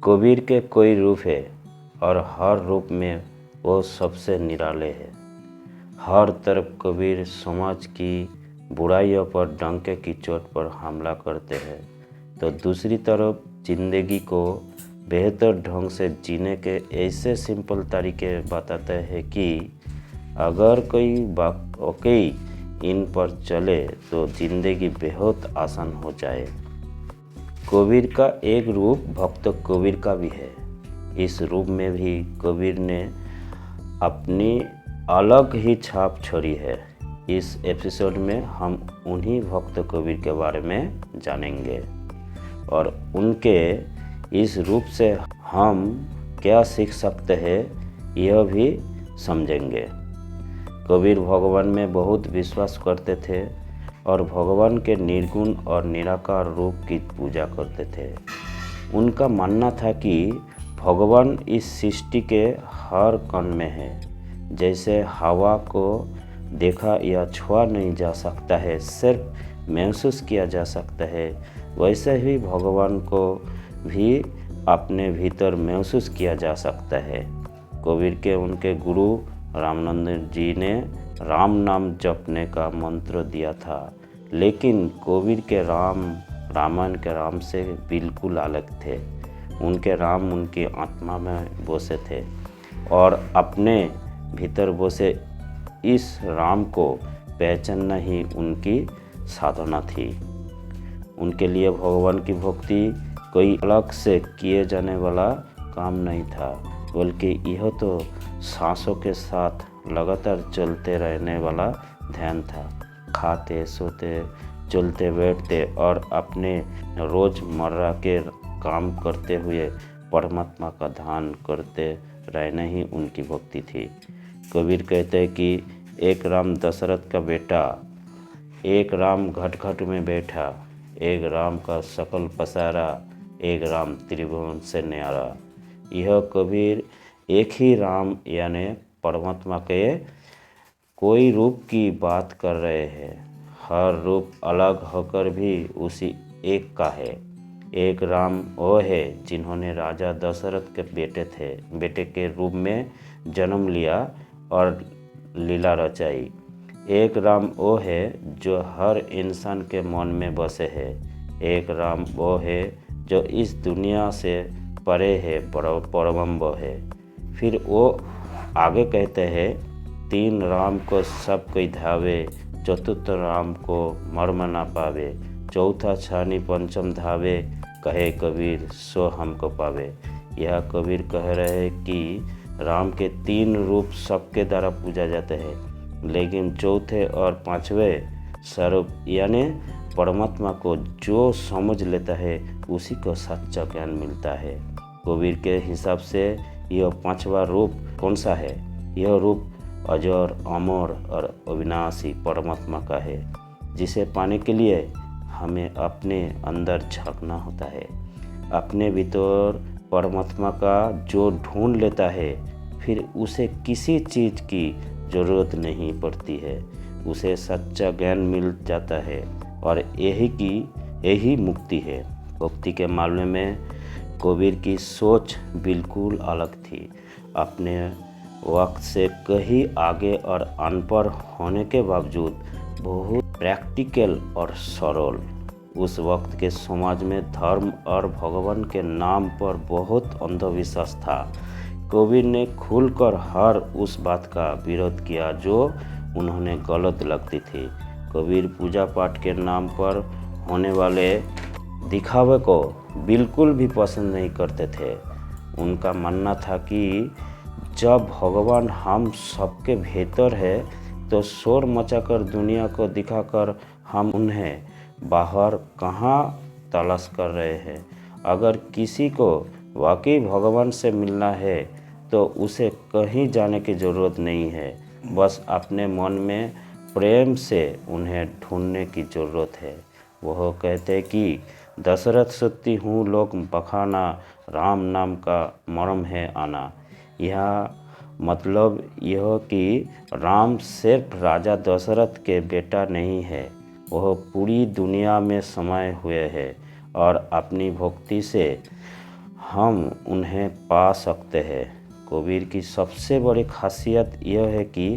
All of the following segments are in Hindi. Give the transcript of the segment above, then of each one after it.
कबीर के कई रूप है और हर रूप में वो सबसे निराले है। हर तरफ कबीर समाज की बुराइयों पर डंके की चोट पर हमला करते हैं, तो दूसरी तरफ जिंदगी को बेहतर ढंग से जीने के ऐसे सिंपल तरीके बताते हैं कि अगर कोई वाकई इन पर चले तो जिंदगी बेहद आसान हो जाए। कबीर का एक रूप भक्त कबीर का भी है। इस रूप में भी कबीर ने अपनी अलग ही छाप छोड़ी है। इस एपिसोड में हम उन्हीं भक्त कबीर के बारे में जानेंगे और उनके इस रूप से हम क्या सीख सकते हैं यह भी समझेंगे। कबीर भगवान में बहुत विश्वास करते थे और भगवान के निर्गुण और निराकार रूप की पूजा करते थे। उनका मानना था कि भगवान इस सृष्टि के हर कण में है। जैसे हवा को देखा या छुआ नहीं जा सकता है, सिर्फ महसूस किया जा सकता है, वैसे ही भगवान को भी अपने भीतर महसूस किया जा सकता है। कबीर के उनके गुरु रामानंद जी ने राम नाम जपने का मंत्र दिया था, लेकिन कबीर के राम रामायण के राम से बिल्कुल अलग थे। उनके राम उनकी आत्मा में बसे थे और अपने भीतर बसे इस राम को पहचानना ही उनकी साधना थी। उनके लिए भगवान की भक्ति कोई अलग से किए जाने वाला काम नहीं था, बल्कि यह तो सांसों के साथ लगातार चलते रहने वाला ध्यान था। खाते, सोते, चलते बैठते और अपने रोज़मर्रा के काम करते हुए परमात्मा का ध्यान करते रहना ही उनकी भक्ति थी। कबीर कहते हैं कि एक राम दशरथ का बेटा, एक राम घट घट में बैठा, एक राम का सकल पसारा, एक राम त्रिभुवन से न्यारा। यह कबीर एक ही राम यानी परमात्मा के कोई रूप की बात कर रहे हैं। हर रूप अलग होकर भी उसी एक का है। एक राम वो है जिन्होंने राजा दशरथ के बेटे के रूप में जन्म लिया और लीला रचाई। एक राम वो है जो हर इंसान के मन में बसे है। एक राम वो है जो इस दुनिया से परे है, परमब्रह्म है। फिर वो आगे कहते हैं, तीन राम को सब कोई धावे, चतुर्थ राम को मर्म ना पावे, चौथा छानी पंचम धावे, कहे कबीर सो हमको पावे। यह कबीर कह रहे हैं कि राम के तीन रूप सबके द्वारा पूजा जाते हैं, लेकिन चौथे और पांचवें स्वरूप यानी परमात्मा को जो समझ लेता है उसी को सच्चा ज्ञान मिलता है। कबीर के हिसाब से यह पांचवा रूप कौन सा है? यह रूप अजर, अमर और अविनाशी परमात्मा का है, जिसे पाने के लिए हमें अपने अंदर झांकना होता है। अपने भीतर परमात्मा का जो ढूंढ लेता है, फिर उसे किसी चीज़ की ज़रूरत नहीं पड़ती है, उसे सच्चा ज्ञान मिल जाता है और यही मुक्ति है। भक्ति के मामले में कबीर की सोच बिल्कुल अलग थी। अपने वक्त से कहीं आगे और अनपढ़ होने के बावजूद बहुत प्रैक्टिकल और सरल। उस वक्त के समाज में धर्म और भगवान के नाम पर बहुत अंधविश्वास था। कबीर ने खुलकर हर उस बात का विरोध किया जो उन्हें गलत लगती थी। कबीर पूजा पाठ के नाम पर होने वाले दिखावे को बिल्कुल भी पसंद नहीं करते थे। उनका मानना था कि जब भगवान हम सबके भीतर है, तो शोर मचाकर दुनिया को दिखाकर हम उन्हें बाहर कहाँ तलाश कर रहे हैं। अगर किसी को वाकई भगवान से मिलना है तो उसे कहीं जाने की ज़रूरत नहीं है, बस अपने मन में प्रेम से उन्हें ढूंढने की ज़रूरत है। वह कहते कि दशरथ सत्य हूँ लोक बखाना, राम नाम का मर्म है आना। यह मतलब यह कि राम सिर्फ राजा दशरथ के बेटा नहीं है, वह पूरी दुनिया में समाये हुए है और अपनी भक्ति से हम उन्हें पा सकते हैं। कबीर की सबसे बड़ी खासियत यह है कि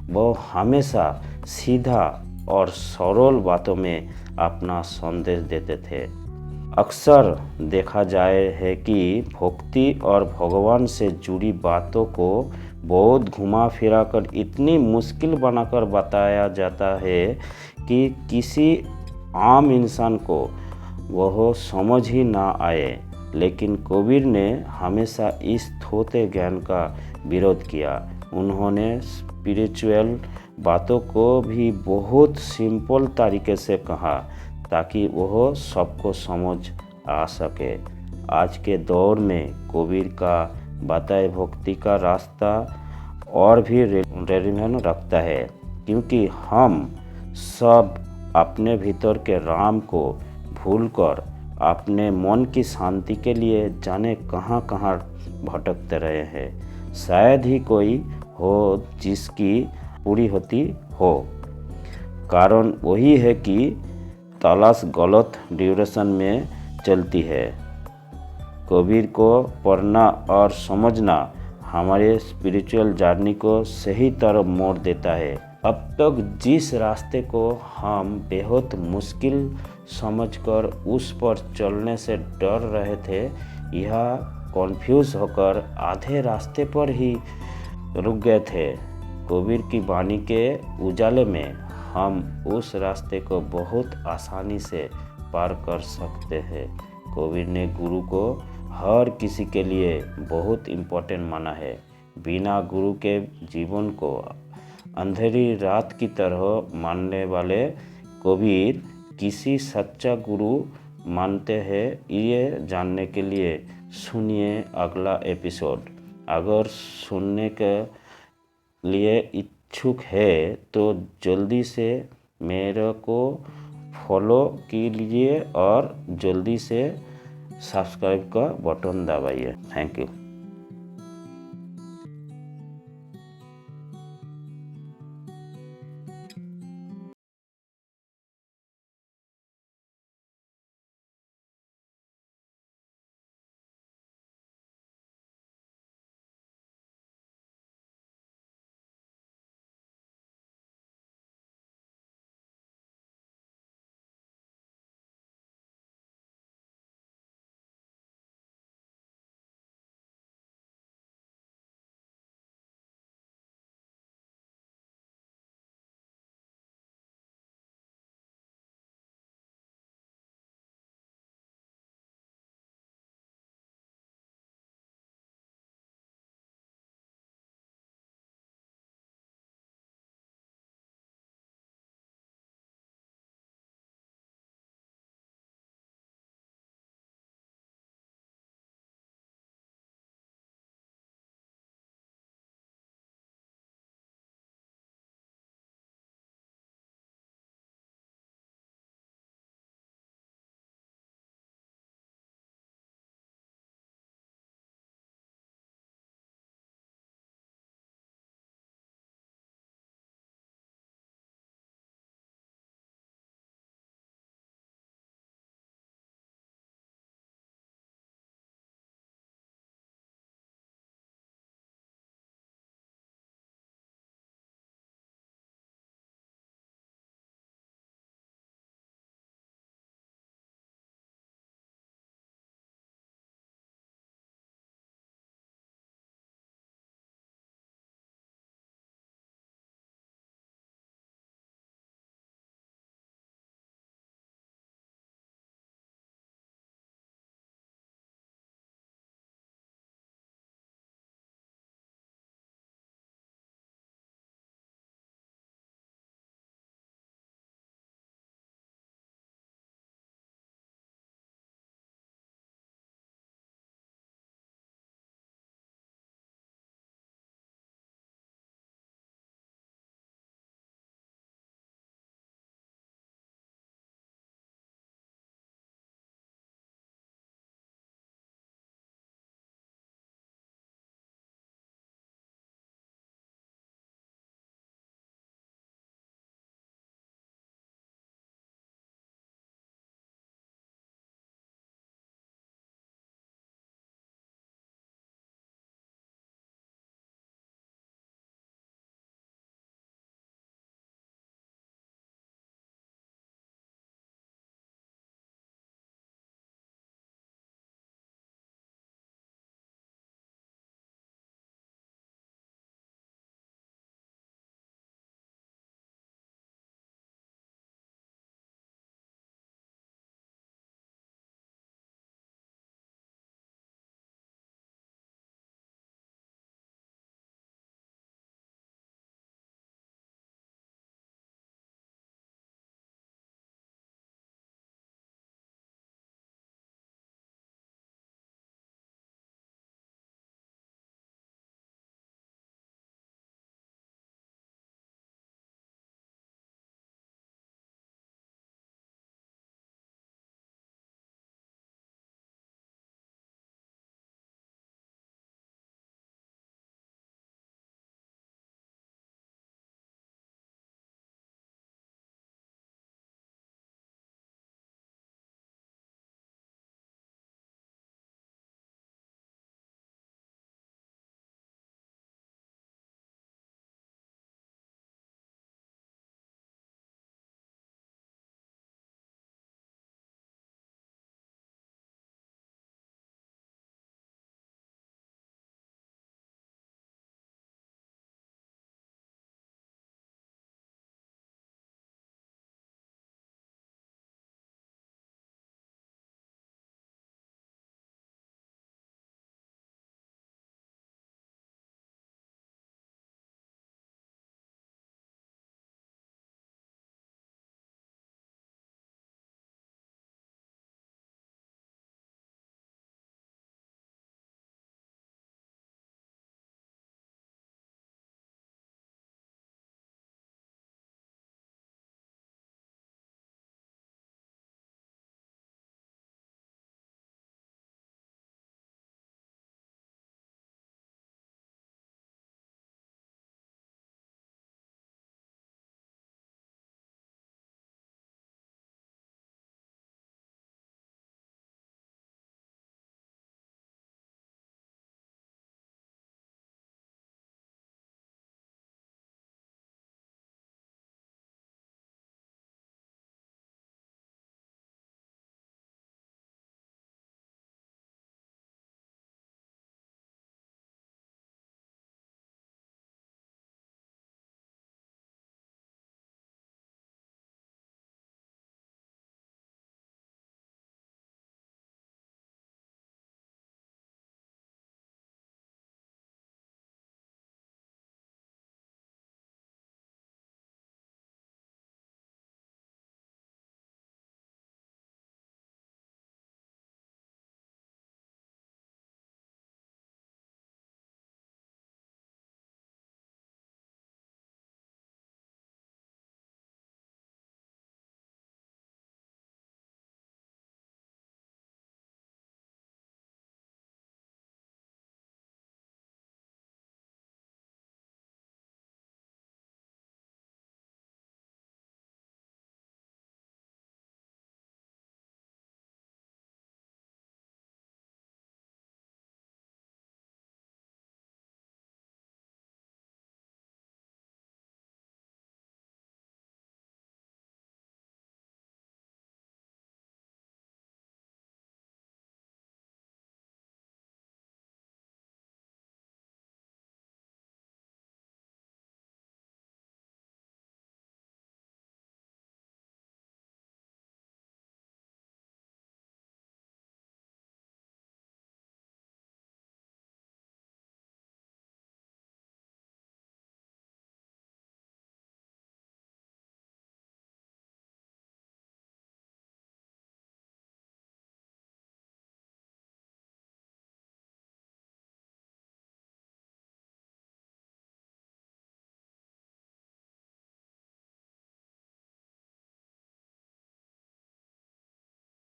वह हमेशा सीधा और सरल बातों में अपना संदेश देते थे। अक्सर देखा जाए है कि भक्ति और भगवान से जुड़ी बातों को बहुत घुमा फिरा कर इतनी मुश्किल बनाकर बताया जाता है कि किसी आम इंसान को वह समझ ही ना आए। लेकिन कबीर ने हमेशा इस थोथे ज्ञान का विरोध किया। उन्होंने स्पिरिचुअल बातों को भी बहुत सिंपल तरीके से कहा ताकि वह सबको समझ आ सके। आज के दौर में कबीर का बताए भक्ति का रास्ता और भी रेलिवेंट रखता है, क्योंकि हम सब अपने भीतर के राम को भूलकर अपने मन की शांति के लिए जाने कहाँ कहाँ भटकते रहे हैं। शायद ही कोई हो जिसकी पूरी होती हो। कारण वही है कि तलाश गलत ड्यूरेशन में चलती है। कबीर को पढ़ना और समझना हमारे स्पिरिचुअल जर्नी को सही तरफ मोड़ देता है। अब तक जिस रास्ते को हम बेहद मुश्किल समझकर उस पर चलने से डर रहे थे, यह कन्फ्यूज होकर आधे रास्ते पर ही रुक गए थे। कबीर की वाणी के उजाले में हम उस रास्ते को बहुत आसानी से पार कर सकते हैं। कबीर ने गुरु को हर किसी के लिए बहुत इम्पोर्टेंट माना है। बिना गुरु के जीवन को अंधेरी रात की तरह मानने वाले कबीर किसी सच्चा गुरु मानते हैं, ये जानने के लिए सुनिए अगला एपिसोड। अगर सुनने के लिए इच्छुक है तो जल्दी से मेरे को फॉलो कीजिए और जल्दी से सब्सक्राइब का बटन दबाइए। Thank you.